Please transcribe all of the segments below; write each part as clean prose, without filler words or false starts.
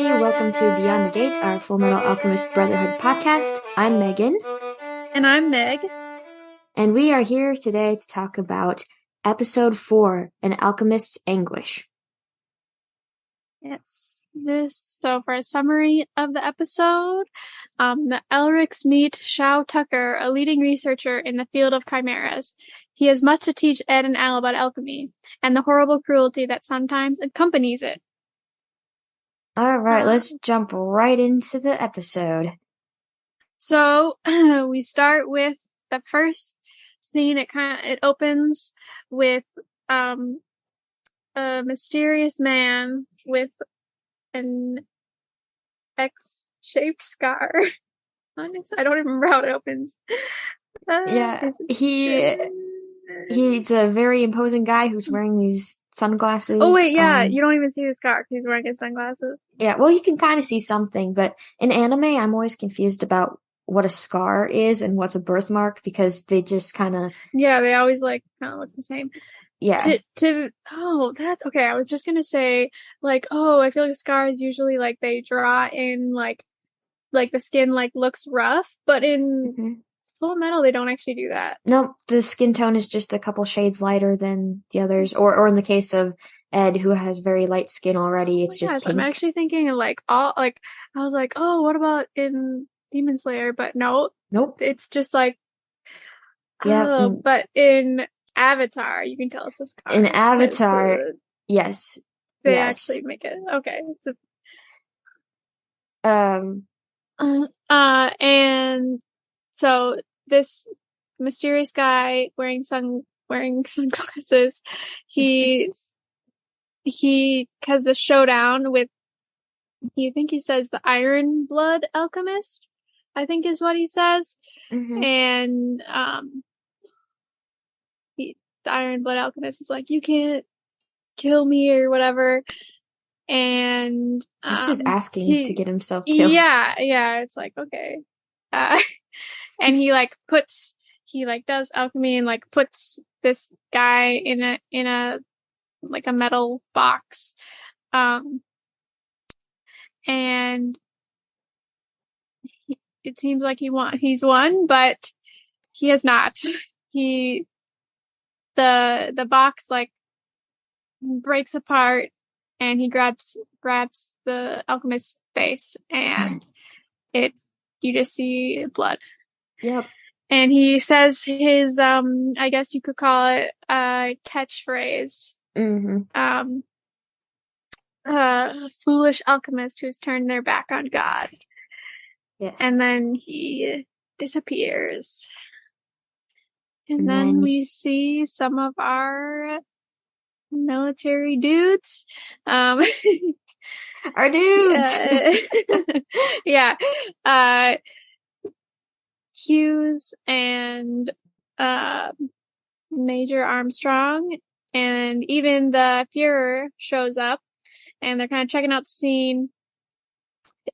everybody. Welcome to Beyond the Gate, our Full Metal Alchemist Brotherhood podcast. I'm Megan. And I'm Meg. And we are here today to talk about Episode 4, An Alchemist's Anguish. Yes. So for a summary of the episode, the Elrics meet Shao Tucker, a leading researcher in the field of chimeras. He has much to teach Ed and Al about alchemy, and the horrible cruelty that sometimes accompanies it. Alright, let's jump right into the episode. So, we start with the first scene. It opens with, a mysterious man with an X-shaped scar. I don't even remember how it opens. He's a very imposing guy who's wearing these sunglasses. Oh wait, yeah, you don't even see the scar because he's wearing his sunglasses. Yeah, well, you can kind of see something, but in anime, I'm always confused about what a scar is and what's a birthmark because they just kind of... Yeah, they always kind of look the same. Yeah. That's okay. I was just gonna say, I feel like the scars usually they draw in the skin looks rough, but in Full Metal they don't actually do that. No, the skin tone is just a couple shades lighter than the others, or in the case of Ed, who has very light skin already, it's just pink. I'm actually thinking of I was like, oh, what about in Demon Slayer? But nope, it's just but in Avatar, you can tell it's a scar. In Avatar, yes. They actually make it. Okay. And so this mysterious guy wearing sunglasses, he has the showdown with, I think he says the Iron Blood Alchemist, I think is what he says. And, the Iron Blood Alchemist is like, you can't kill me or whatever. And he's just asking to get himself killed. Yeah, it's like, okay. And he does alchemy and puts this guy in a metal box. And it seems like he's won, but he has not. The box breaks apart and he grabs the alchemist's face and you just see blood. Yep. And he says his I guess you could call it catchphrase. Foolish alchemist who's turned their back on God. Yes. And then he disappears. And then we see some of our military dudes. Our dudes! Yeah. Hughes and Major Armstrong and even the Führer shows up and they're kind of checking out the scene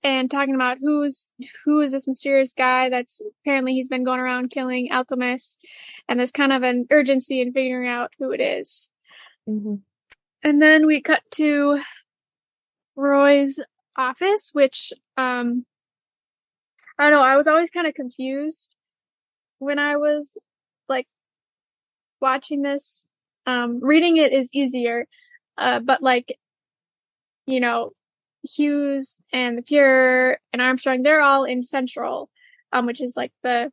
and talking about who is this mysterious guy that's apparently he's been going around killing alchemists, and there's kind of an urgency in figuring out who it is. And then we cut to Roy's office, which I don't know, I was always kind of confused when I was watching this. Reading it is easier, but Hughes and the Führer and Armstrong, they're all in Central, which is the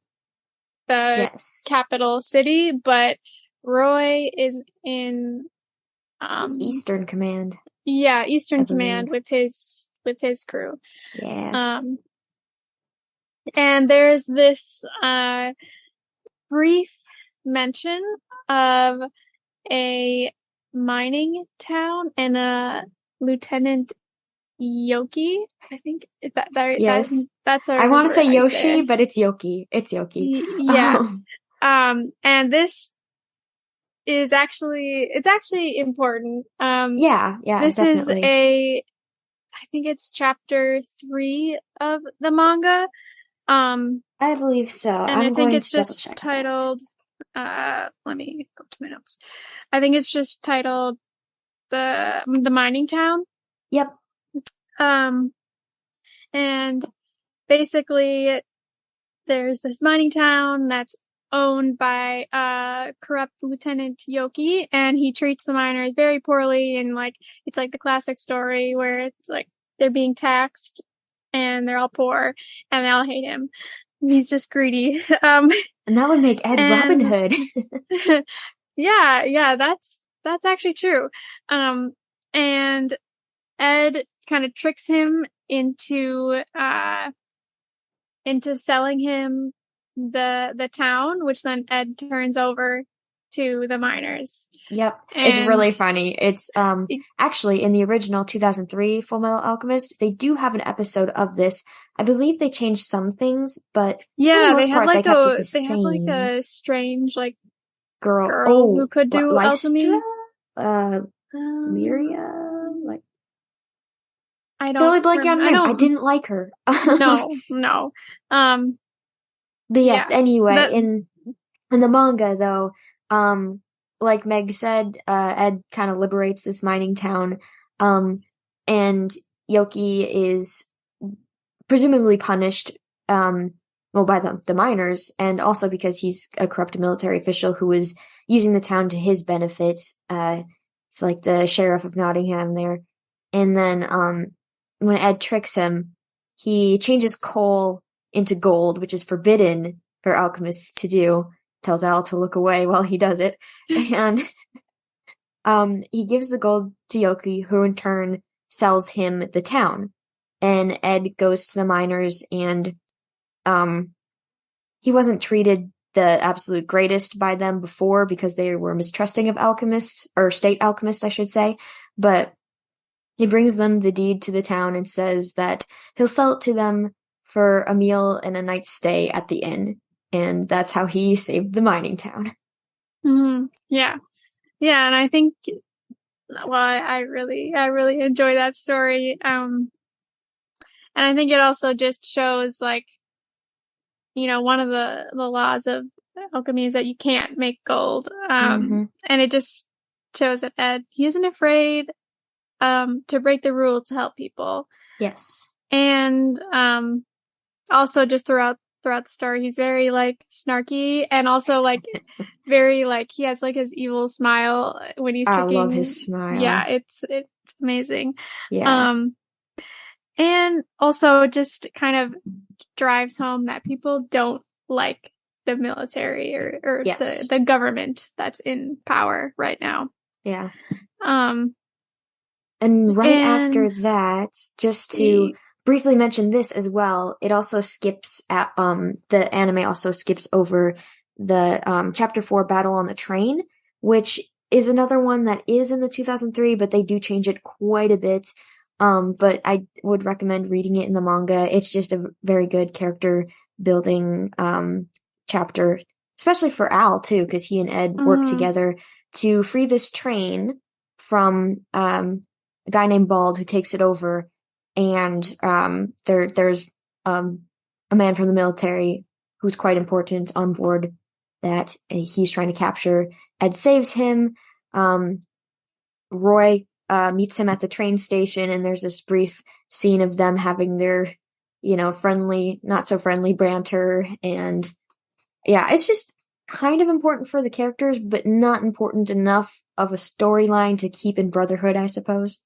capital city, but Roy is in Eastern Command. Yeah, Eastern Command with his crew. Yeah. And there's this brief mention of a mining town and a Lieutenant Yoki, I think. Is that right? Yes. That's I want to say Yoshi, but it's Yoki. It's Yoki. Yeah. And this is actually important. Yeah, this definitely. I think it's chapter 3 of the manga. I believe so. And I think it's just titled, let me go to my notes. I think it's just titled the mining town. Yep. And basically, there's this mining town that's owned by corrupt Lieutenant Yoki, and he treats the miners very poorly, and like it's like the classic story where it's like they're being taxed and they're all poor and they all hate him. He's just greedy. And that would make Ed Robin Hood. Yeah, that's actually true. And Ed kind of tricks him into selling him the town, which then Ed turns over to the miners. Yep. It's really funny. It's actually in the original 2003 Full Metal Alchemist, they do have an episode of this. I believe they changed some things, but yeah, for the most part, they kept it the they have like a strange like girl who could do alchemy. Lyria, like I don't totally blank on her name. I didn't like her. No. But yes, anyway, in the manga though, like Meg said, Ed kind of liberates this mining town, and Yoki is presumably punished, well, by the miners, and also because he's a corrupt military official who was using the town to his benefit. It's like the sheriff of Nottingham there. And then, when Ed tricks him, he changes coal into gold, which is forbidden for alchemists to do. Tells Al to look away while he does it. And, he gives the gold to Yoki, who in turn sells him the town. And Ed goes to the miners, and he wasn't treated the absolute greatest by them before because they were mistrusting of alchemists, or state alchemists, I should say. But he brings them the deed to the town and says that he'll sell it to them for a meal and a night's stay at the inn. And that's how he saved the mining town. Mm-hmm. Yeah. Yeah, and I think, well, I really enjoy that story. And I think it also just shows, like, you know, one of the laws of alchemy is that you can't make gold. And it just shows that Ed, he isn't afraid to break the rules to help people. Yes. And also just throughout the story, he's very like snarky, and also like very like he has like his evil smile when he's tricking. I love his smile. Yeah, it's amazing. Yeah. And also just kind of drives home that people don't like the military or yes. the government that's in power right now. Yeah. And after that, just to briefly mention this as well, it also skips at, the anime also skips over the, chapter 4 battle on the train, which is another one that is in the 2003, but they do change it quite a bit. But I would recommend reading it in the manga. It's just a very good character building, chapter, especially for Al too, because he and Ed work together to free this train from, a guy named Bald who takes it over. And, there's, a man from the military who's quite important on board that he's trying to capture. Ed saves him. Roy, meets him at the train station, and there's this brief scene of them having their, you know, friendly, not so friendly banter. And yeah, it's just kind of important for the characters, but not important enough of a storyline to keep in Brotherhood, I suppose.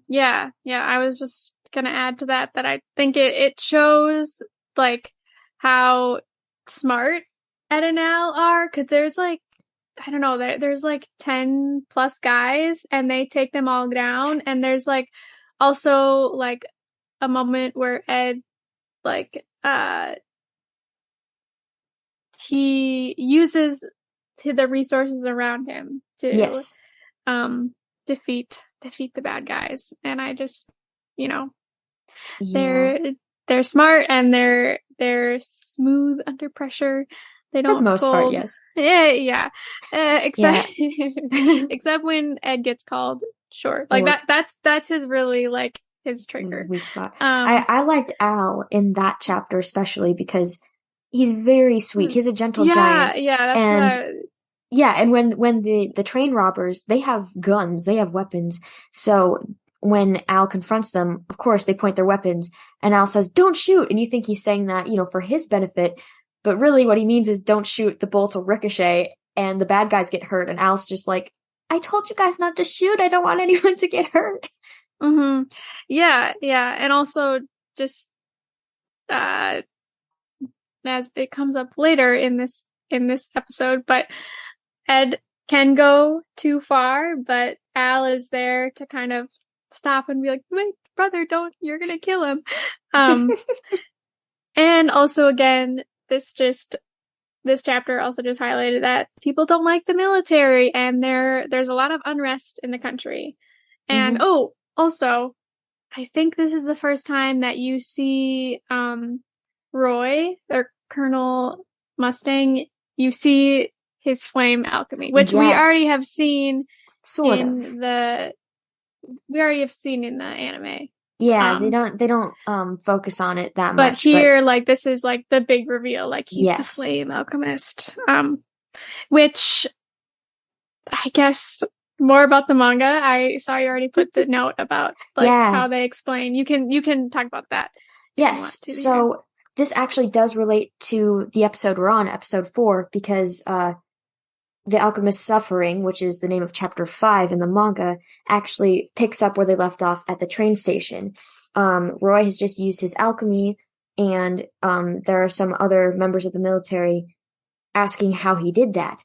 Yeah. I was just gonna add to that I think it shows like how smart Ed and Al are, because there's like, I don't know, there's like 10 plus guys and they take them all down. And there's like also like a moment where Ed like he uses the resources around him to defeat the bad guys. And I just, you know, they're smart and they're smooth under pressure. They don't for the most part, yes. Yeah. Except when Ed gets called short. Like that's his really like his trigger. His weak spot. I liked Al in that chapter especially because he's very sweet. He's a gentle giant. Yeah, and when the train robbers, they have guns, they have weapons. So when Al confronts them, of course, they point their weapons, and Al says, "Don't shoot!" And you think he's saying that, for his benefit, but really what he means is, "Don't shoot, the bolts will ricochet, and the bad guys get hurt," and Al's just like, "I told you guys not to shoot, I don't want anyone to get hurt." Mm-hmm. Yeah, and also just, as it comes up later in this episode, but Ed can go too far, but Al is there to kind of stop and be like, "Wait, brother, don't, you're gonna kill him." And also again, this chapter also just highlighted that people don't like the military, and there's a lot of unrest in the country. And also, I think this is the first time that you see Roy, or Colonel Mustang, you see his flame alchemy, which we already have seen in the anime. Yeah, they don't focus on it that much. But here, like, this is like the big reveal, like he's the flame alchemist. Which I guess more about the manga. I saw you already put the note about how they explain. You can talk about that. Yes. So this actually does relate to the episode we're on, episode 4, because the Alchemist's Suffering, which is the name of chapter 5 in the manga, actually picks up where they left off at the train station. Roy has just used his alchemy, and there are some other members of the military asking how he did that.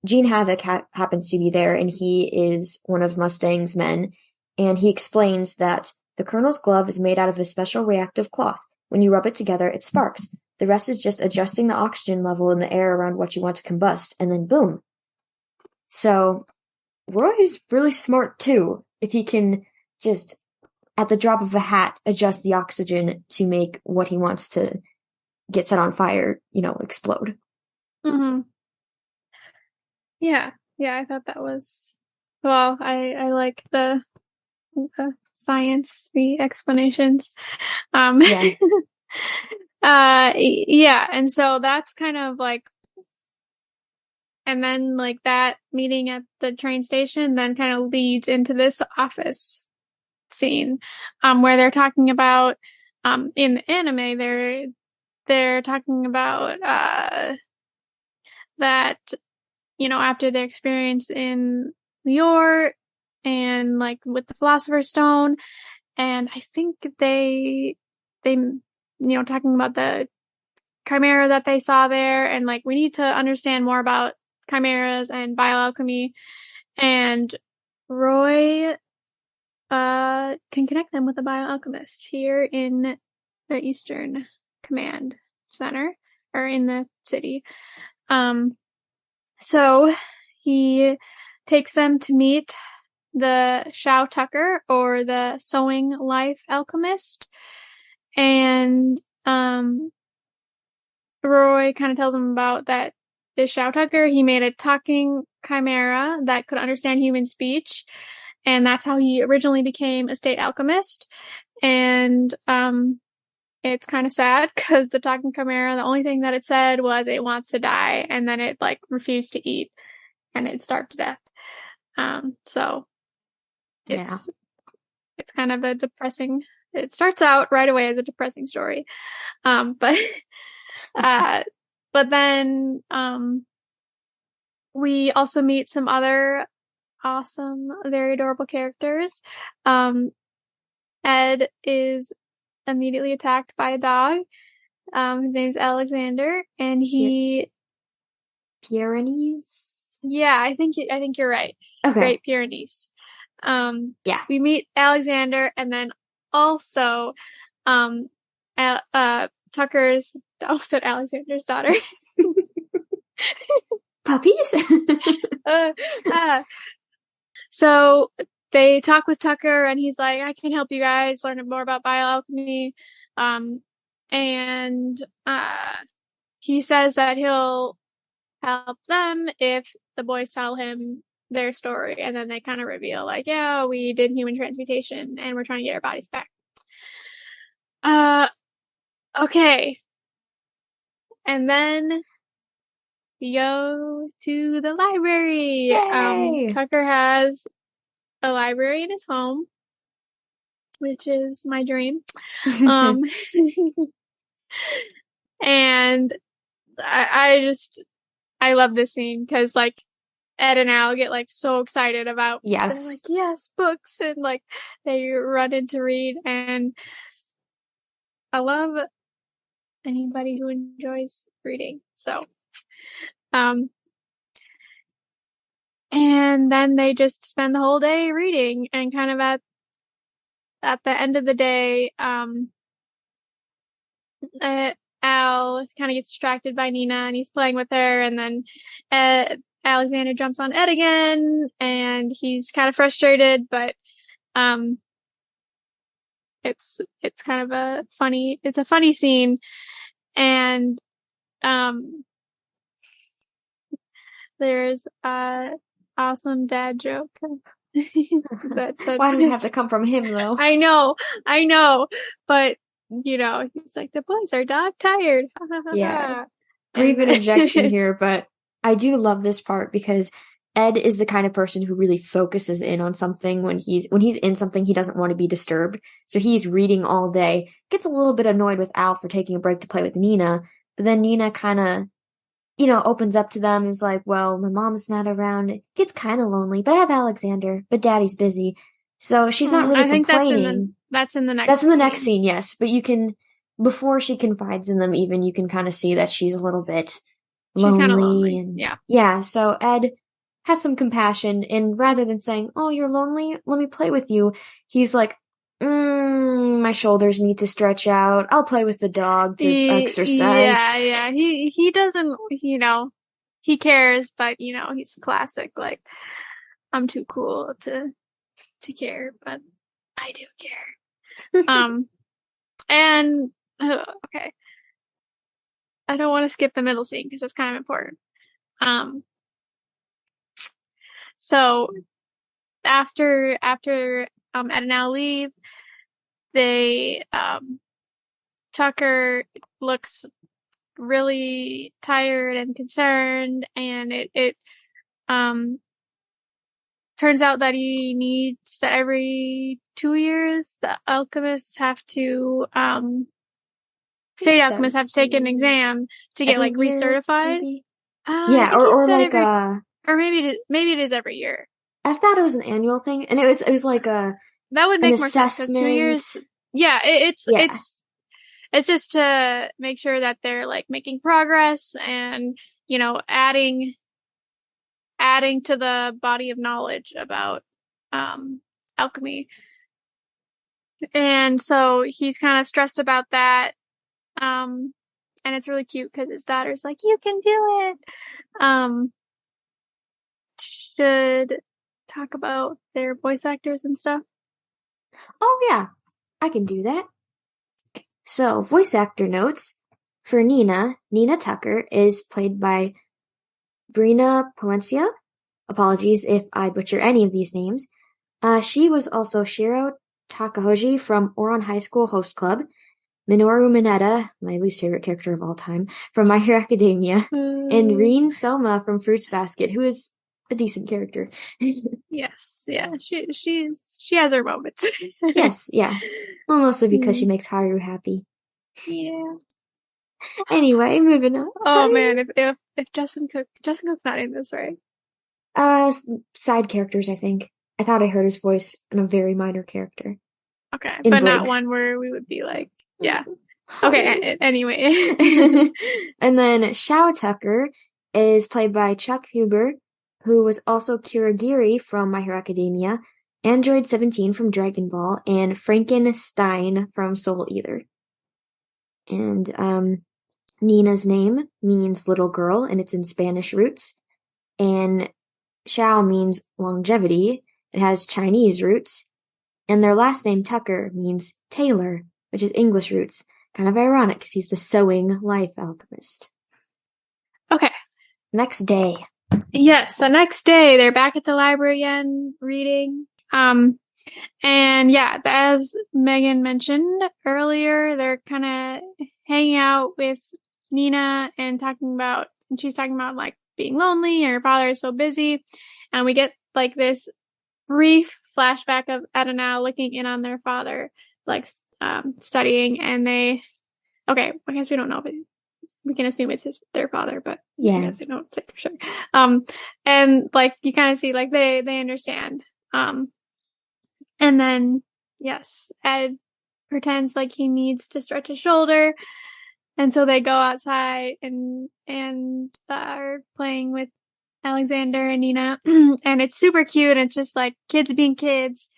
Gene Havoc happens to be there, and he is one of Mustang's men, and he explains that the Colonel's glove is made out of a special reactive cloth. When you rub it together, it sparks. The rest is just adjusting the oxygen level in the air around what you want to combust, and then boom. So, Roy is really smart too, if he can just, at the drop of a hat, adjust the oxygen to make what he wants to get set on fire, explode. Mm-hmm. Yeah, I thought that was, well, I like the science, the explanations. And so that's kind of like, and then like that meeting at the train station then kind of leads into this office scene, where they're talking about, in the anime, they're talking about, that, after their experience in Lior and like with the Philosopher's Stone, and I think they talking about the chimera that they saw there, and like we need to understand more about chimeras and bioalchemy, and Roy can connect them with a bioalchemist here in the Eastern Command Center, or in the city. So he takes them to meet the Shao Tucker, or the Sowing Life Alchemist, and Roy kind of tells him about that this Shao Tucker, he made a talking chimera that could understand human speech, and that's how he originally became a state alchemist. And it's kind of sad because the talking chimera, the only thing that it said was it wants to die, and then it like refused to eat, and it starved to death. So it's kind of a depressing. It starts out right away as a depressing story, but then we also meet some other awesome, very adorable characters. Ed is immediately attacked by a dog. His name's Alexander, and he Pyrenees? Yeah, I think you're right. Okay. Great Pyrenees. We meet Alexander, and then also Tucker's, almost said Alexander's daughter. Puppies? So they talk with Tucker, and he's like, I can help you guys learn more about bioalchemy. And he says that he'll help them if the boys tell him their story. And then they kind of reveal, like, yeah, we did human transmutation, and we're trying to get our bodies back. Okay. And then we go to the library. Yay! Tucker has a library in his home, which is my dream. And I love this scene because like Ed and Al get like so excited about they're like, yes, books, and like they run in to read, and I love anybody who enjoys reading. So and then they just spend the whole day reading, and kind of at the end of the day, Al kind of gets distracted by Nina, and he's playing with her, and then Alexander jumps on Ed again, and he's kind of frustrated, but it's kind of a funny scene, and there's a awesome dad joke that said, why does it have to come from him though? I know, but you know, he's like, the boys are dog tired. Yeah. Brief interjection here, but I do love this part because Ed is the kind of person who really focuses in on something when he's in something he doesn't want to be disturbed. So he's reading all day, gets a little bit annoyed with Al for taking a break to play with Nina, but then Nina kind of, you know, opens up to them and is like, well, my mom's not around. It gets kind of lonely, but I have Alexander, but Daddy's busy. So she's not really complaining. That's in the next That's in the next scene, yes. But you can, before she confides in them even, you can kind of see that she's a little bit lonely. And, yeah, so Ed has some compassion, and rather than saying, oh, you're lonely, let me play with you, he's like, my shoulders need to stretch out. I'll play with the dog to exercise. Yeah. He doesn't, you know, he cares, but, you know, he's classic, like, I'm too cool to care, but I do care. And, okay. I don't want to skip the middle scene because that's kind of important. So after Ed and Al leave, they Tucker looks really tired and concerned, and it turns out that he needs that every 2 years the alchemists have to state alchemists have to take an exam to get like recertified. Yeah, or like or maybe it is every year. I thought it was an annual thing, and it was like a that would make more sense because 2 years. Yeah, it's just to make sure that they're like making progress and, you know, adding to the body of knowledge about alchemy. And so he's kind of stressed about that. And it's really cute because his daughter's like, you can do it. Should talk about their voice actors and stuff. Oh yeah, I can do that. So, voice actor notes. For Nina Tucker is played by Brina Palencia. Apologies if I butcher any of these names. She was also Shiro Takahoji from Ouran High School Host Club, Minoru Mineta, my least favorite character of all time, from My Hero Academia, and Rin Soma from Fruits Basket, who is a decent character. Yes, yeah, she has her moments. Yes, yeah. Well, mostly because she makes Haru happy. Yeah. Anyway, moving on. Oh man, if Justin Cook's not in this, right? Side characters, I think. I thought I heard his voice in a very minor character. Okay, but not one where we would be like, yeah. Okay, anyway. And then Xiao Tucker is played by Chuck Huber, who was also Kurogiri from My Hero Academia, Android 17 from Dragon Ball, and Frankenstein from Soul Eater. And Nina's name means little girl, and it's in Spanish roots. And Xiao means longevity. It has Chinese roots. And their last name, Tucker, means tailor, which is English roots. Kind of ironic because he's the sewing life alchemist. Okay. Next day. Yes, the next day they're back at the library again reading. And yeah, as Megan mentioned earlier, they're kind of hanging out with Nina and she's talking about like being lonely and her father is so busy. And we get like this brief flashback of Ed and Al looking in on their father, like studying, and I guess we don't know, but we can assume it's their father, but I guess they don't say for sure. And like you kind of see like they understand. And then yes, Ed pretends like he needs to stretch his shoulder, and so they go outside and are playing with Alexander and Nina, and it's super cute. It's just like kids being kids,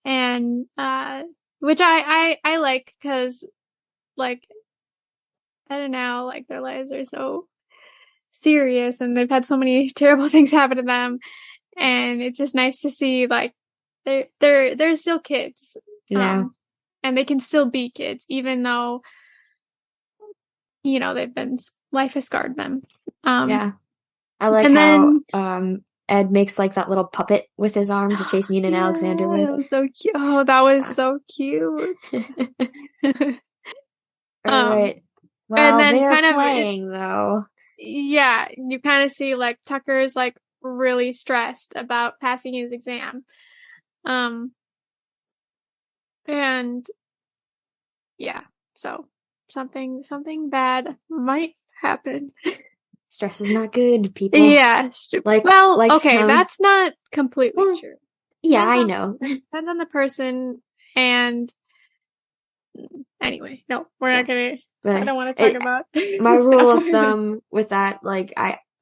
and which I like because like I don't know, like their lives are so serious and they've had so many terrible things happen to them, and it's just nice to see like they're still kids, and they can still be kids even though life has scarred them. I like how Ed makes like that little puppet with his arm to chase Nina and Alexander with. That was so cute. Oh, that was so cute. All right. Well, and then they're playing though. Yeah, you kind of see like Tucker's like really stressed about passing his exam. And yeah, so something bad might happen. Stress is not good, people. Yeah, that's not completely true. Yeah, I know. Depends on the person, and anyway, no, we're not gonna. I don't want to talk about my rule of thumb with that. Like,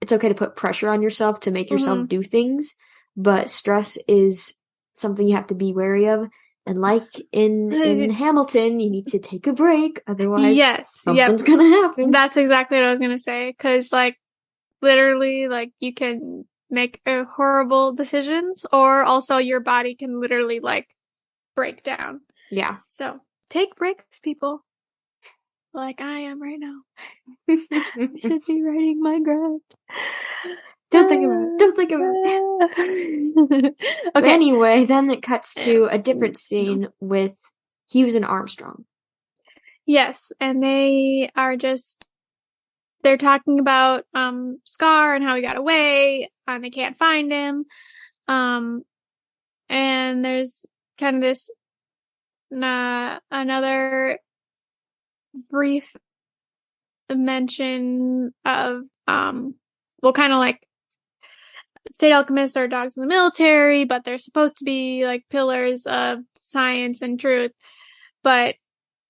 it's okay to put pressure on yourself to make yourself do things, but stress is something you have to be wary of. And like in Hamilton, you need to take a break, otherwise something's gonna happen. That's exactly what I was gonna say, because like literally, like you can make horrible decisions, or also your body can literally like break down. Yeah. So take breaks, people. Like I am right now. I should be writing my graph. Don't think about it. Don't think about it. Okay. Anyway, then it cuts to a different scene with Hughes and Armstrong. Yes, and they're talking about Scar and how he got away, and they can't find him. And there's kind of this another brief mention of kind of like state alchemists are dogs in the military, but they're supposed to be like pillars of science and truth, but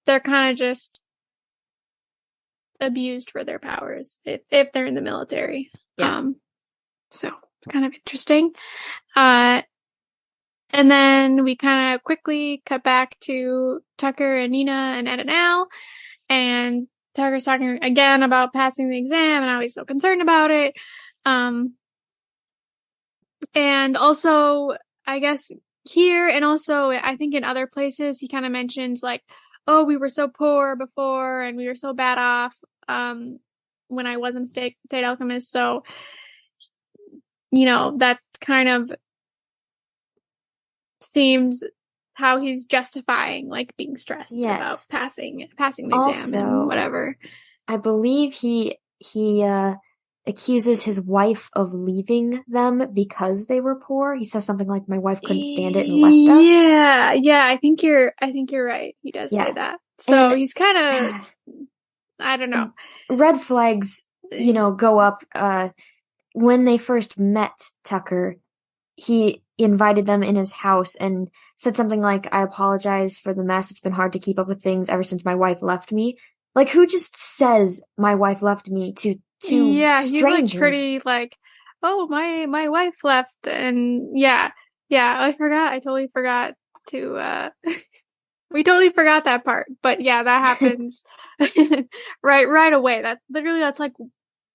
they're kind of just abused for their powers if they're in the military. So it's kind of interesting. And then we kind of quickly cut back to Tucker and Nina and Ed and Al, and Tucker's talking again about passing the exam and how he's so concerned about it. And also, I guess here, and also I think in other places, he kind of mentions like, oh, we were so poor before and we were so bad off when I wasn't a state alchemist. So, that kind of seems how he's justifying like being stressed about passing the exam and whatever. I believe he accuses his wife of leaving them because they were poor. He says something like, "My wife couldn't stand it and left us." Yeah. I think you're right. He does say that. So he's kind of, I don't know. Red flags, go up. When they first met Tucker, he invited them in his house and said something like, "I apologize for the mess. It's been hard to keep up with things ever since my wife left me." Like, who just says my wife left me to strangers? He's like pretty like, oh, my wife left, and I totally forgot to we totally forgot that part. But yeah, that happens right away. That's like,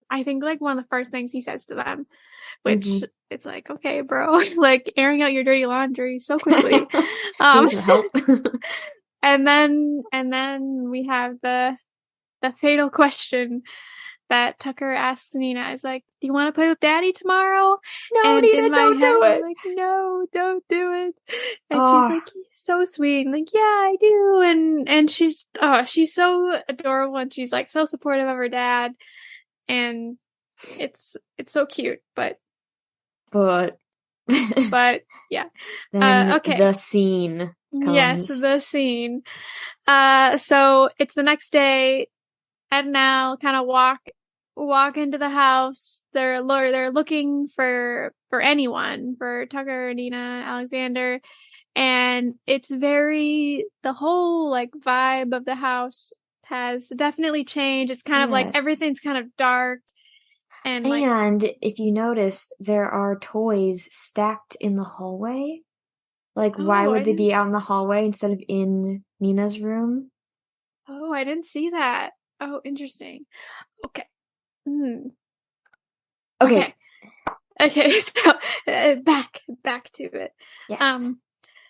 I think like one of the first things he says to them, which it's like, okay, bro, like airing out your dirty laundry so quickly. Doesn't help. And then we have the fatal question that Tucker asks Nina. Is like, do you want to play with Daddy tomorrow? No, Nina, don't do it. I'm like, no, don't do it. And she's like, so sweet. I'm like, yeah, I do. And she's so adorable, and she's like so supportive of her dad, and it's so cute. But But yeah. Then Okay. the scene comes. Yes, the scene. So it's the next day. Ed and Al kind of walk into the house. They're looking for anyone, for Tucker, Nina, Alexander, and it's the whole like vibe of the house has definitely changed. It's kind of like everything's kind of dark. And if you noticed, there are toys stacked in the hallway. Like, why would they be out in the hallway instead of in Nina's room? Oh, I didn't see that. Oh, interesting. Okay. Okay. So back to it. Yes.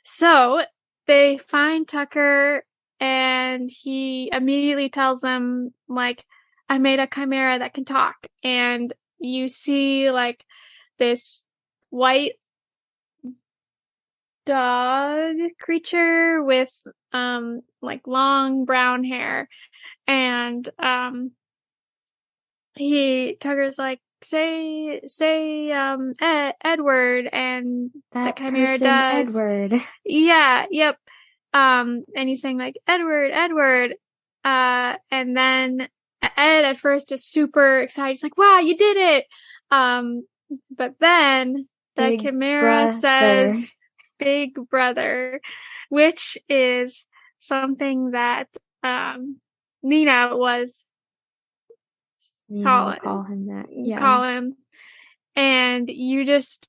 So they find Tucker, and he immediately tells them, like, I made a chimera that can talk. And you see, like, this white dog creature with, like, long brown hair. And, Tucker's like, say, Edward, and that the chimera person, does. Edward. Yeah, yep. And he's saying like, Edward. And then Ed at first is super excited. He's like, wow, you did it. But then the chimera says, big brother, which is something that, Nina was call him that. Yeah. Call him. And you just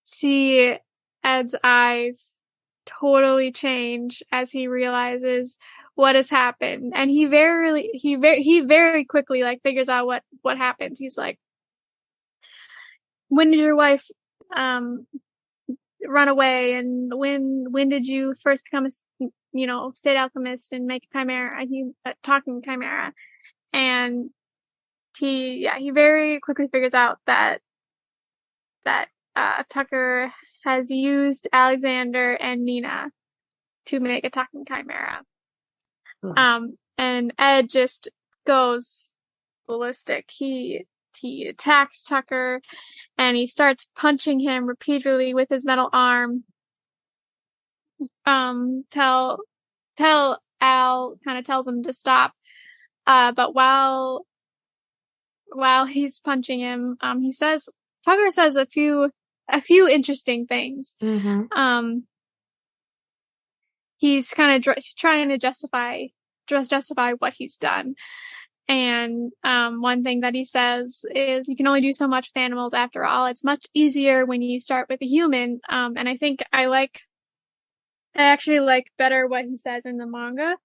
see Ed's eyes totally change as he realizes what has happened. And he very quickly like figures out what happens. He's like, when did your wife run away, and when did you first become a state alchemist and make a chimera, a talking chimera? And he very quickly figures out that Tucker has used Alexander and Nina to make a talking chimera. And Ed just goes ballistic. He attacks Tucker, and he starts punching him repeatedly with his metal arm. Till Al kind of tells him to stop. But while he's punching him, Tucker says a few interesting things. He's kind of trying to justify what he's done. And one thing that he says is, you can only do so much with animals after all. It's much easier when you start with a human. And I think I actually like better what he says in the manga.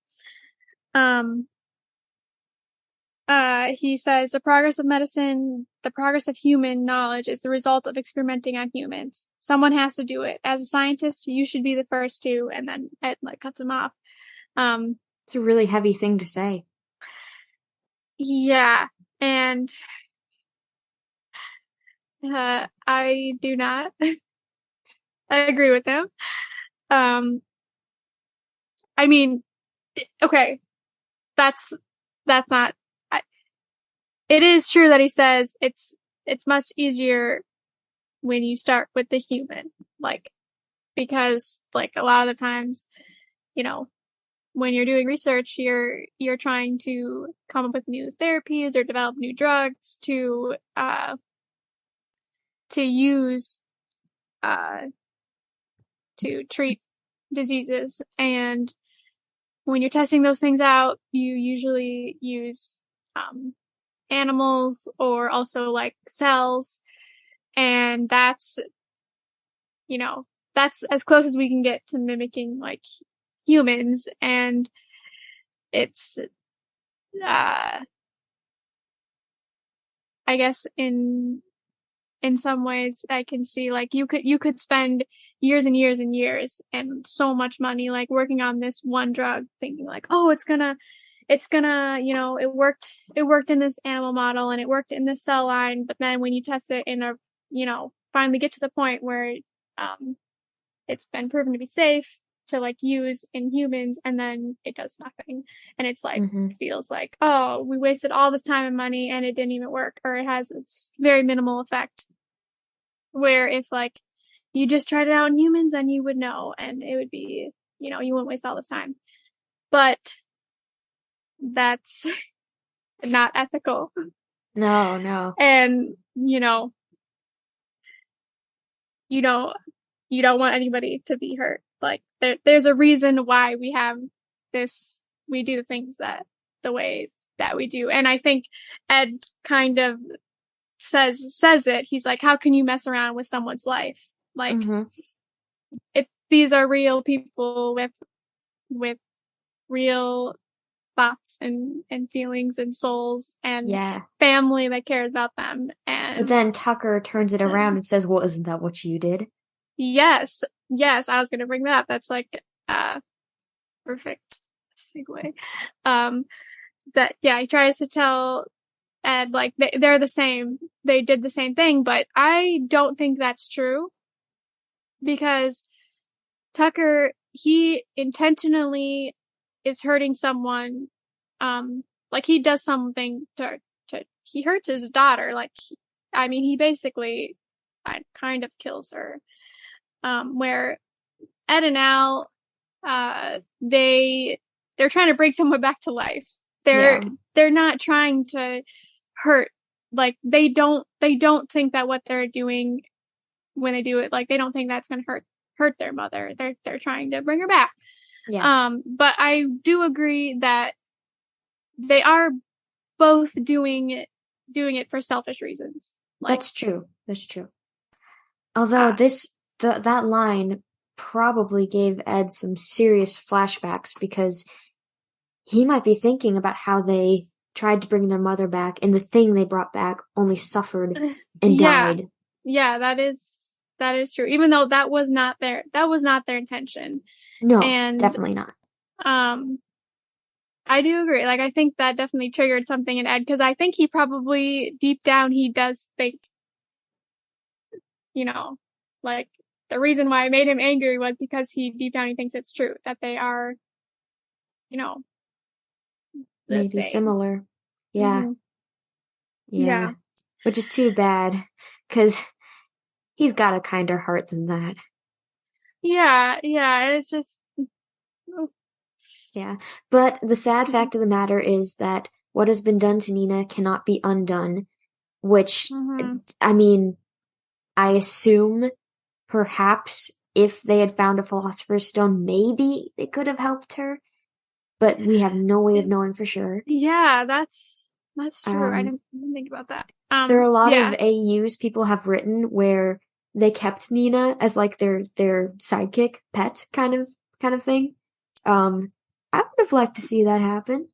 He says, the progress of medicine, the progress of human knowledge is the result of experimenting on humans. Someone has to do it. As a scientist, you should be the first to, and then Ed cuts him off. It's a really heavy thing to say. Yeah. And, I do not I agree with him. I mean, okay, that's not, it is true that he says it's much easier when you start with the human, because a lot of the times, when you're doing research, you're trying to come up with new therapies or develop new drugs to use to treat diseases. And when you're testing those things out, you usually use animals, or also cells, and that's as close as we can get to mimicking humans. And it's I guess in some ways I can see you could spend years and years and years and so much money working on this one drug, thinking oh, it's gonna it worked in this animal model and it worked in this cell line, but then when you test it in a finally get to the point where it's been proven to be safe to use in humans, and then it does nothing, and it's feels oh, we wasted all this time and money and it didn't even work, or it has a very minimal effect. Where if you just tried it out in humans and you would know, and it would be, you wouldn't waste all this time. But that's not ethical. No. And, you don't want anybody to be hurt. Like, there's a reason why we have this, we do the things the way that we do. And I think Ed kind of says it. He's like, how can you mess around with someone's life? Like, these are real people with real thoughts and feelings and souls and family that cares about them. But then Tucker turns it around and says, well, isn't that what you did? Yes, I was going to bring that up. That's like perfect segue. He tries to tell Ed, like, they're the same. They did the same thing, but I don't think that's true. Because Tucker, he intentionally is hurting someone. Like, he does something to he hurts his daughter. Like, he basically kind of kills her. Where Ed and Al, they're trying to bring someone back to life. They're not trying to hurt. Like, they don't think that what they're doing when they do it, like, they don't think that's going to hurt their mother. They're trying to bring her back. Yeah. But I do agree that they are both doing it for selfish reasons. Like, That's true. Although that line probably gave Ed some serious flashbacks, because he might be thinking about how they tried to bring their mother back, and the thing they brought back only suffered and died. Yeah, that is true. Even though that was not their intention. No, definitely not. I do agree. Like, I think that definitely triggered something in Ed, because I think he probably, deep down, he does think, like, the reason why I made him angry was because deep down, he thinks it's true, that they are, maybe same. Similar. Yeah. Yeah. Which is too bad, because he's got a kinder heart than that. Yeah, it's just... Yeah. But the sad fact of the matter is that what has been done to Nina cannot be undone, which, I assume perhaps if they had found a Philosopher's Stone, maybe they could have helped her, but we have no way of knowing for sure. Yeah, that's true. I didn't think about that. There are a lot of AUs people have written where they kept Nina as like their sidekick pet kind of thing. I would have liked to see that happen.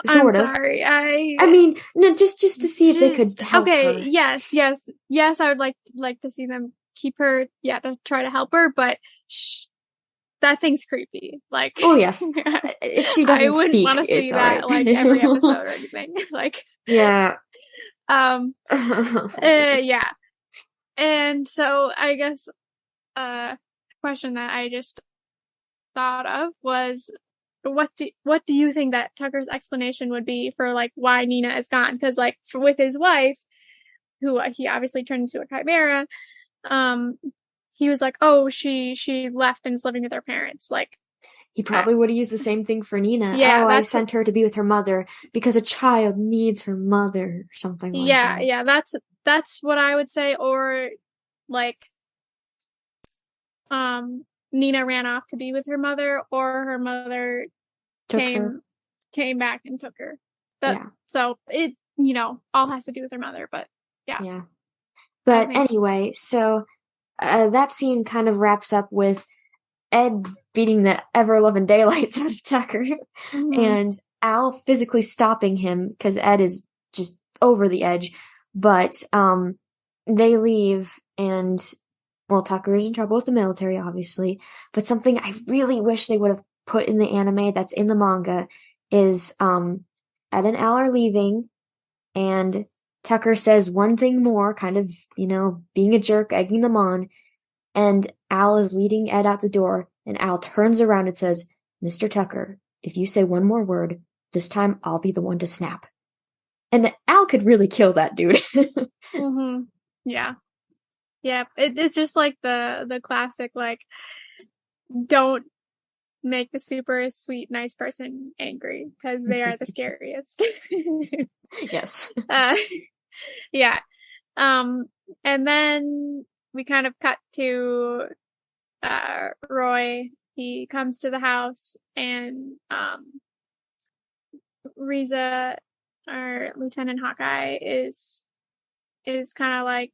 Sort I'm of. Sorry, no, just to see if they could help her. Okay, yes, I would like to see them keep her, to try to help her, but that thing's creepy. Like, oh yes, if she doesn't I wouldn't speak, want to see that right. like every episode or anything. Like, yeah. Yeah. And so I guess a question that I just thought of was, what do you think that Tucker's explanation would be for, like, why Nina is gone? Because, like, with his wife, who he obviously turned into a chimera, he was like, oh, she left and is living with her parents. Like, he probably would have used the same thing for Nina. Yeah, I sent her to be with her mother because a child needs her mother, or something like that. Yeah, that's what I would say. Or, like, Nina ran off to be with her mother, or her mother came back and took her. So it, all has to do with her mother, but yeah. Yeah. But anyway, so that scene kind of wraps up with Ed beating the ever-loving daylights out of Tucker, and Al physically stopping him because Ed is just over the edge. But they leave, and well, Tucker is in trouble with the military, obviously. But something I really wish they would have put in the anime that's in the manga is Ed and Al are leaving, and Tucker says one thing more, kind of, being a jerk, egging them on, and Al is leading Ed out the door, and Al turns around and says, Mr. Tucker, if you say one more word, this time I'll be the one to snap. And Al could really kill that dude. Yeah. Yeah, it's just like the classic, like, don't make the super sweet, nice person angry, because they are the scariest. Yes. Yeah. And then we kind of cut to Roy. He comes to the house, and Riza, or Lieutenant Hawkeye, is kind of like,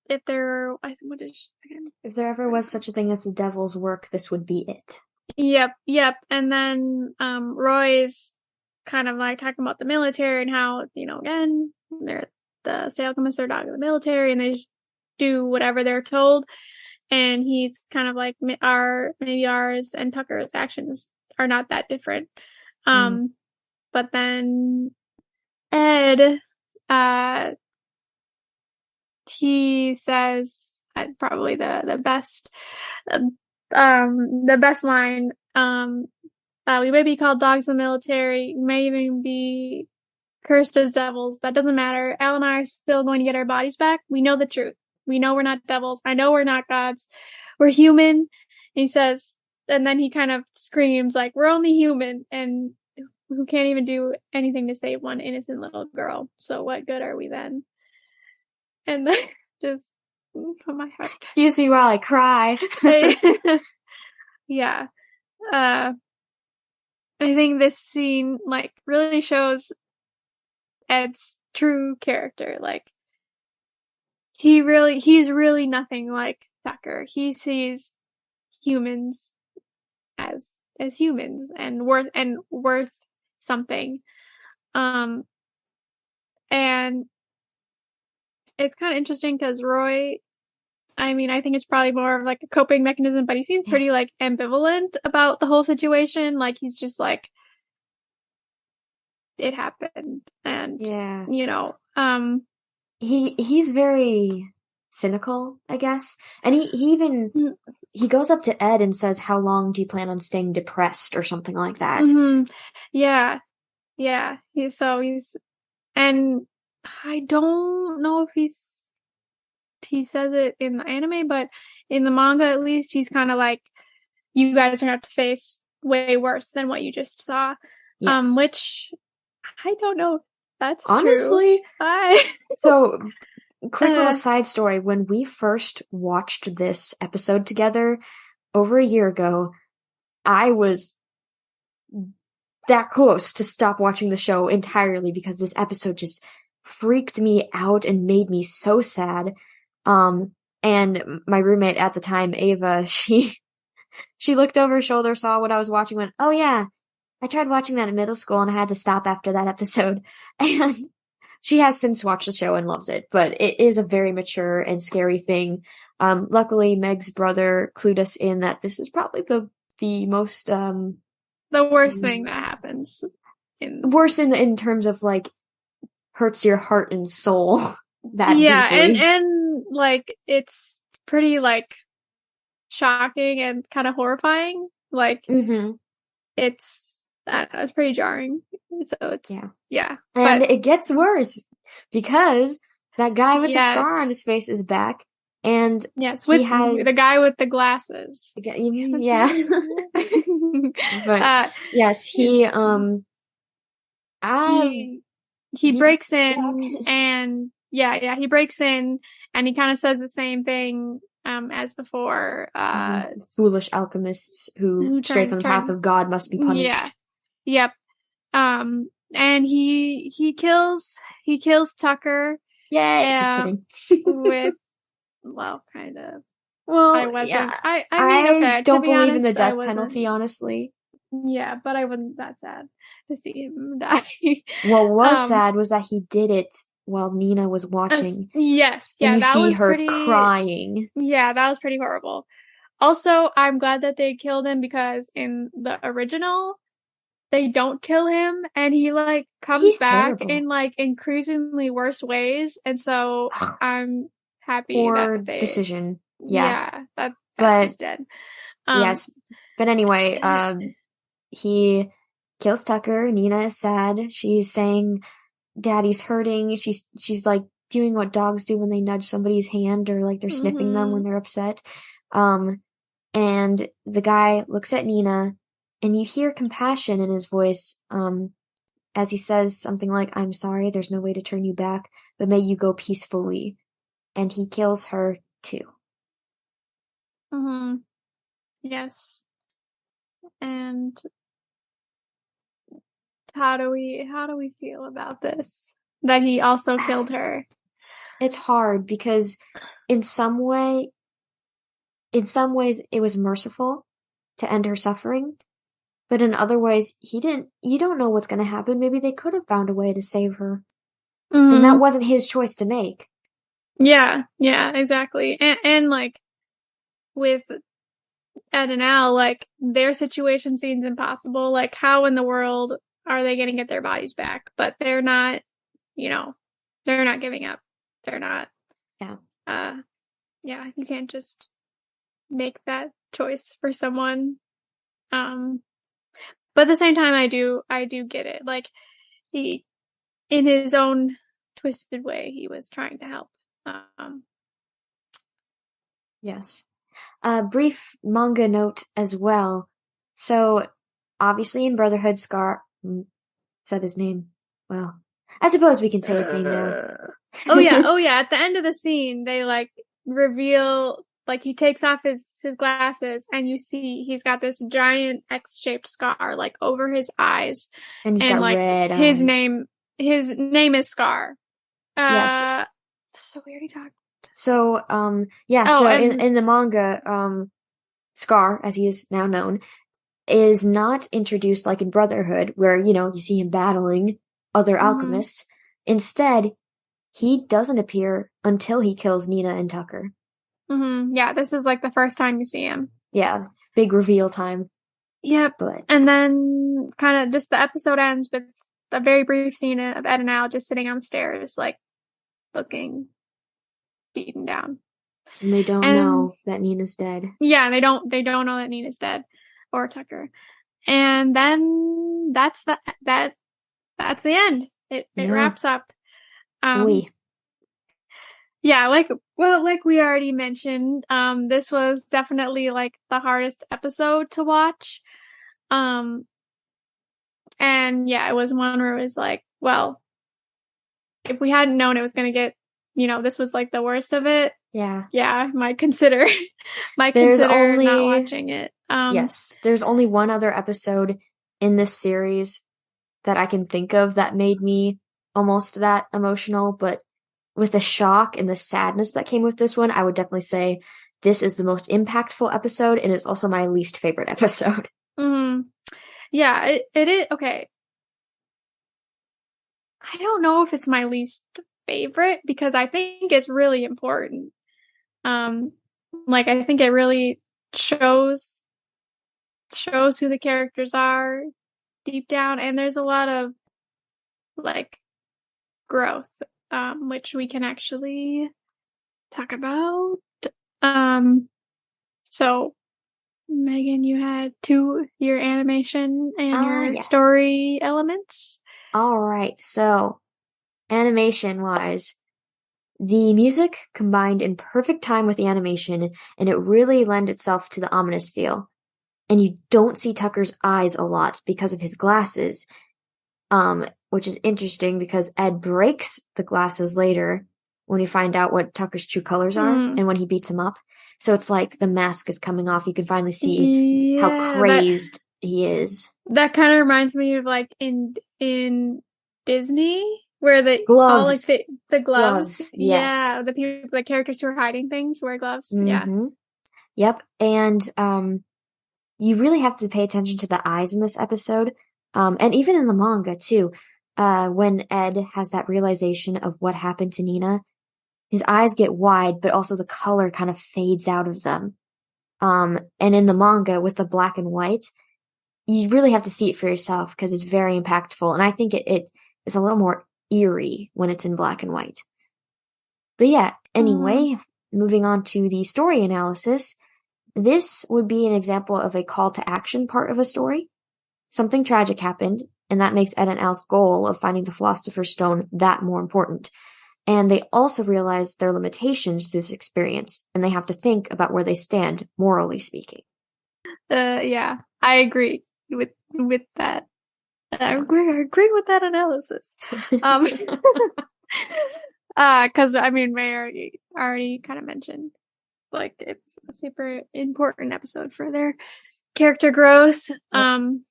if there, what is again? If there ever was such a thing as the devil's work, this would be it. Yep. And then Roy's kind of like talking about the military and how, again, they're the state alchemists are dog of the military, and they just do whatever they're told. And he's kind of like, maybe ours and Tucker's actions are not that different. But then Ed, he says probably the best line. We may be called dogs of the military, may even be cursed as devils. That doesn't matter. Al and I are still going to get our bodies back. We know the truth. We know we're not devils. I know we're not gods. We're human. And he says, and then he kind of screams like, we're only human, and who can't even do anything to save one innocent little girl. So what good are we then? And then just, oh my heart. Excuse me while I cry. Yeah. I think this scene like really shows Ed's true character. Like, he's really nothing like Tucker. He sees humans as humans and worth something. And it's kind of interesting because Roy, I mean, I think it's probably more of like a coping mechanism, but he seems pretty like ambivalent about the whole situation. Like, he's just like, it happened, and he's very cynical, I guess. And he goes up to Ed and says, how long do you plan on staying depressed, or something like that? Yeah. And I don't know if he says it in the anime, but in the manga at least, he's kind of like, you guys are going to have to face way worse than what you just saw. Yes. Which I don't know if that's honestly true. So quick little side story. When we first watched this episode together over a year ago, I was that close to stop watching the show entirely because this episode just freaked me out and made me so sad. And my roommate at the time, Ava, she looked over her shoulder, saw what I was watching, went, oh yeah, I tried watching that in middle school and I had to stop after that episode. And she has since watched the show and loves it, but it is a very mature and scary thing. Luckily, Meg's brother clued us in that this is probably the most, the worst thing that happens. Worse in terms of, like, hurts your heart and soul that deeply. Yeah, and, like, it's pretty, like, shocking and kind of horrifying. Like, it's, I don't know, it's pretty jarring. So it's, yeah. And it gets worse because that guy with the scar on his face is back. And he has the guy with the glasses. Yeah. But yes, he breaks in and he breaks in and he kind of says the same thing as before. Foolish alchemists who stray from the path of God must be punished. Yeah. Yep. And he kills Tucker. Yay! Just kidding. With kind of. Well, I wasn't. Yeah. I mean, okay, don't believe honest, in the death penalty, honestly. Yeah, but I wasn't that sad to see him die. What was sad was that he did it while Nina was watching. Yes, and you see her crying. Yeah, that was pretty horrible. Also, I'm glad that they killed him because in the original, they don't kill him, and he like comes back in like increasingly worse ways, and so I'm happy that they decision. That he's dead. Yes, but anyway, he kills Tucker. Nina is sad. She's saying, "Daddy's hurting." She's like doing what dogs do when they nudge somebody's hand or like they're sniffing them when they're upset. And the guy looks at Nina and you hear compassion in his voice, as he says something like, "I'm sorry, there's no way to turn you back, but may you go peacefully." And he kills her too. Yes. And how do we feel about this? That he also killed her? It's hard because in some ways it was merciful to end her suffering, but in other ways you don't know what's going to happen. Maybe they could have found a way to save her. And that wasn't his choice to make. Yeah, exactly. And like with Ed and Al, like their situation seems impossible. Like how in the world are they going to get their bodies back? But they're not, they're not giving up. They're not. Yeah, you can't just make that choice for someone. But at the same time, I do get it. Like he, in his own twisted way, he was trying to help. Yes. Brief manga note as well. So, obviously in Brotherhood, Scar said his name. Well, I suppose we can say his name now. Oh yeah. At the end of the scene, they like reveal, like he takes off his glasses and you see he's got this giant X-shaped scar like over his eyes. And he's got like red his eyes. His name is Scar. Yes. So we already talked. So, in the manga, Scar, as he is now known, is not introduced like in Brotherhood, where, you see him battling other alchemists. Instead, he doesn't appear until he kills Nina and Tucker. Yeah, this is like the first time you see him. Yeah, big reveal time. Yep. And then kind of just the episode ends with a very brief scene of Ed and Al just sitting on the stairs, like looking beaten down. And they don't know that Nina's dead. Yeah, they don't know that Nina's dead or Tucker. And then that's the end. It wraps up. Yeah, like we already mentioned, this was definitely like the hardest episode to watch. And yeah, it was one where it was like, well, if we hadn't known it was going to get, this was like the worst of it. Yeah. Yeah, might consider not watching it. Yes, there's only one other episode in this series that I can think of that made me almost that emotional, but with the shock and the sadness that came with this one, I would definitely say this is the most impactful episode, and it's also my least favorite episode. Yeah, it is. Okay. I don't know if it's my least favorite because I think it's really important. Like I think it really shows who the characters are deep down, and there's a lot of like growth, which we can actually talk about. So Megan, you had your animation and your story elements. All right. So animation wise, the music combined in perfect time with the animation, and it really lent itself to the ominous feel. And you don't see Tucker's eyes a lot because of his glasses, which is interesting because Ed breaks the glasses later when you find out what Tucker's true colors are and when he beats him up. So it's like the mask is coming off. You can finally see how crazed he is. That kind of reminds me of like in Disney where the gloves. All like the gloves. Yes. Yeah, the characters who are hiding things wear gloves. Yeah. Yep. And you really have to pay attention to the eyes in this episode. And even in the manga too. When Ed has that realization of what happened to Nina, his eyes get wide, but also the color kind of fades out of them. And in the manga with the black and white, you really have to see it for yourself because it's very impactful. And I think it is a little more eerie when it's in black and white. But yeah, anyway, moving on to the story analysis, this would be an example of a call to action part of a story. Something tragic happened, and that makes Ed and Al's goal of finding the Philosopher's Stone that more important. And they also realize their limitations to this experience, and they have to think about where they stand, morally speaking. Yeah, I agree with that. I agree with that analysis. Because I mean, May already kind of mentioned, like, it's a super important episode for their character growth. Kind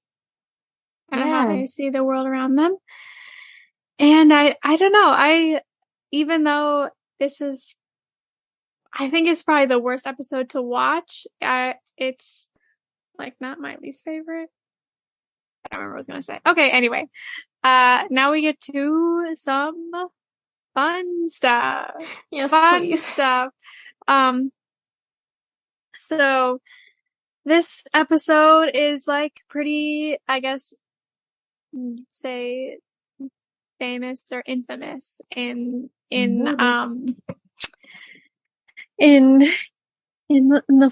of how they see the world around them. And I don't know. Even though this is, I think it's probably the worst episode to watch. It's like not my least favorite. I don't remember what I was gonna say. Okay, anyway. Now we get to some fun stuff. Yes, fun please. stuff. So this episode is like pretty, I guess, say famous or infamous in the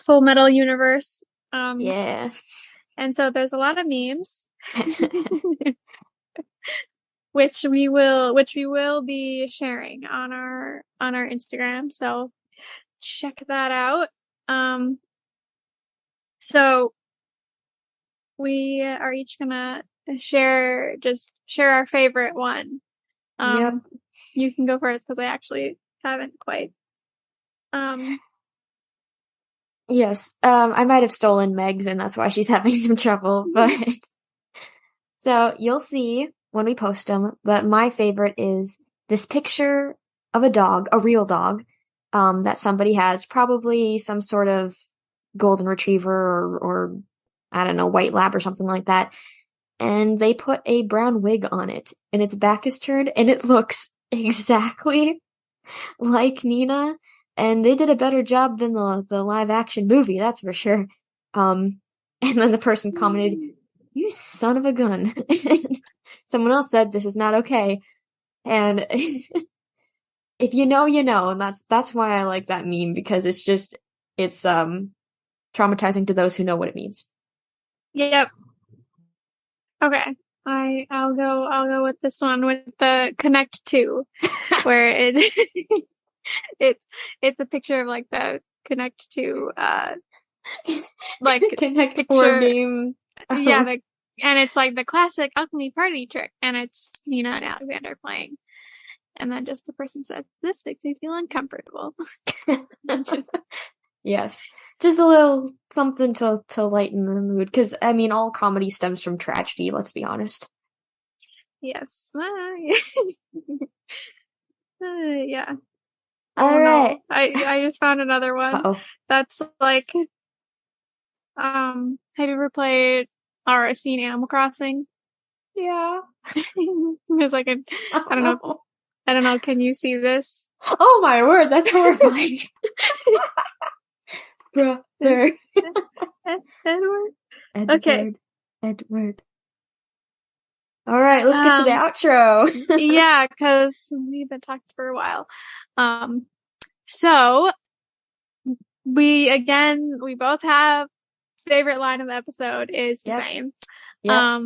Full Metal universe. Yeah. And so there's a lot of memes. which we will be sharing on our Instagram. So check that out. So we are each gonna share our favorite one. Yep. You can go first because I actually haven't quite. Yes. I might have stolen Meg's, and that's why she's having some trouble. But so you'll see when we post them. But my favorite is this picture of a dog, a real dog, that somebody has, probably some sort of golden retriever or I don't know, white lab or something like that. And they put a brown wig on it, and its back is turned, and it looks exactly like Nina. And they did a better job than the live action movie, that's for sure. And then the person commented, "You son of a gun." Someone else said, "This is not okay." And if you know, you know, and that's why I like that meme, because it's traumatizing to those who know what it means. Yep. Okay. I'll go with this one with the Connect 2, where it's a picture of like the Connect 2 like Connect picture 4 game. Yeah, and it's like the classic alchemy party trick, and it's Nina and Alexander playing. And then just the person says, "This makes me feel uncomfortable." Yes. Just a little something to lighten the mood, because I mean, all comedy stems from tragedy, let's be honest. Yes. Yeah. All right. I just found another one. Uh-oh. That's like, have you ever played or seen Animal Crossing? Yeah. There's like I don't know. Can you see this? Oh my word, that's horrifying. Brother. Edward. Okay. Edward. All right, let's get to the outro. Yeah, because we've been talking for a while. So we both have favorite line of the episode is the same. Yep.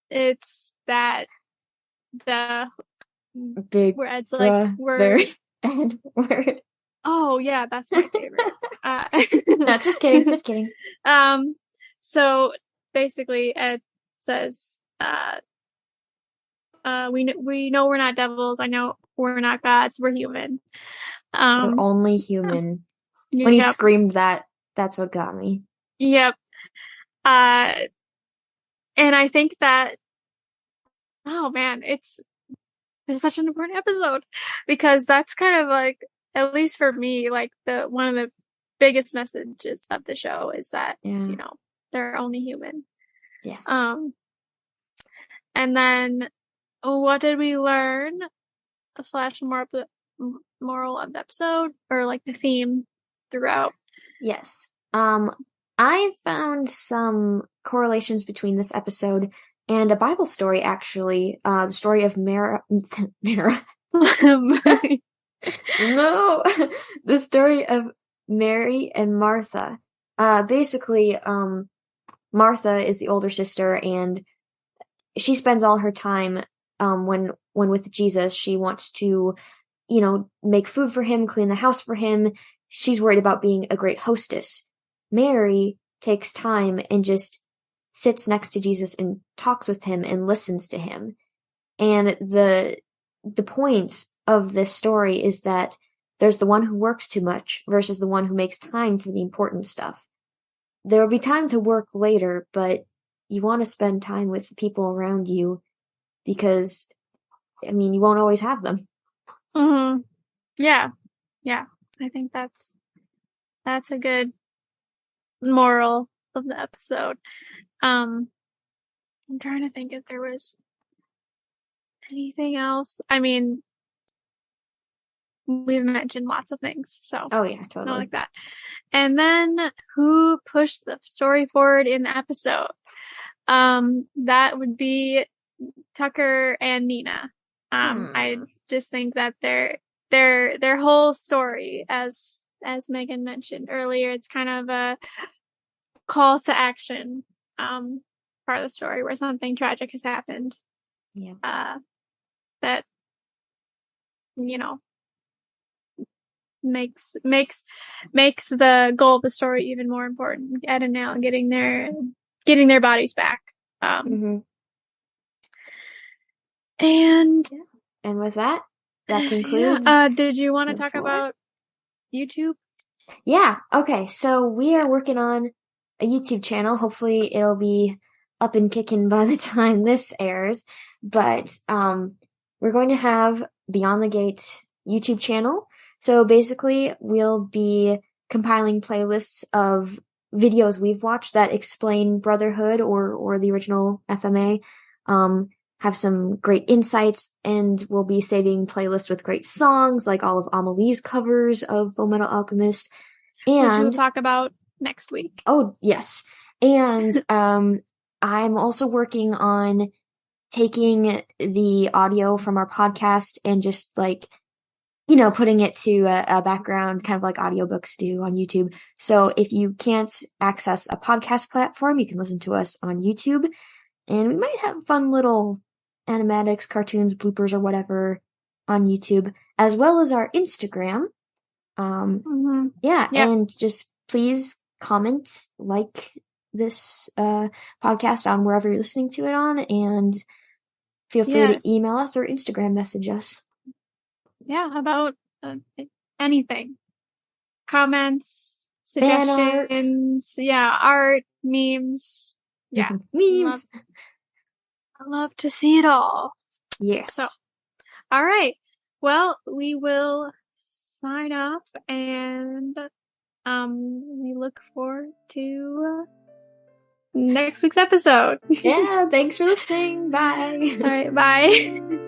It's that the big where Ed's like Edward. Oh yeah, that's my favorite. No, just kidding. So basically Ed says, we know we're not devils. I know we're not gods. We're human. We're only human. When he screamed that, that's what got me. Yep. And I think that, oh man, this is such an important episode, because that's kind of like, at least for me, like one of the biggest messages of the show is that, you know, they're only human. Yes. And then what did we learn? / moral of the episode, or like the theme throughout? Yes. I found some correlations between this episode and a Bible story, actually. The story of Mara. No! The story of Mary and Martha. Basically, Martha is the older sister, and she spends all her time when with Jesus, she wants to, make food for him, clean the house for him. She's worried about being a great hostess. Mary takes time and just sits next to Jesus and talks with him and listens to him. And the point of this story is that there's the one who works too much versus the one who makes time for the important stuff. There will be time to work later, but you want to spend time with the people around you because, you won't always have them. Mm-hmm. Yeah. Yeah. I think that's a good moral of the episode. I'm trying to think if there was anything else. We've mentioned lots of things, so. Oh yeah, totally. I like that. And then who pushed the story forward in the episode? That would be Tucker and Nina. I just think that their whole story, as Megan mentioned earlier, it's kind of a call to action part of the story where something tragic has happened. Yeah. That makes the goal of the story even more important. Ed and Al getting their bodies back. And with that concludes. Did you want to talk about YouTube? Yeah. Okay. So we are working on a YouTube channel. Hopefully it'll be up and kicking by the time this airs. But we're going to have Beyond the Gate YouTube channel. So basically we'll be compiling playlists of videos we've watched that explain Brotherhood or the original FMA. Have some great insights, and we'll be saving playlists with great songs, like all of Amelie's covers of Fullmetal Alchemist. And which we'll talk about next week. Oh, yes. And I'm also working on taking the audio from our podcast and just putting it to a background, kind of like audiobooks do on YouTube. So if you can't access a podcast platform, you can listen to us on YouTube. And we might have fun little animatics, cartoons, bloopers, or whatever on YouTube, as well as our Instagram. And just please comment, like this podcast on wherever you're listening to it on, and feel free to email us or Instagram message us. Yeah, about anything. Comments, suggestions, art, memes. Yeah. Memes. I love to see it all. Yes. So, all right. Well, we will sign off, and we look forward to next week's episode. Yeah, thanks for listening. Bye. All right, bye.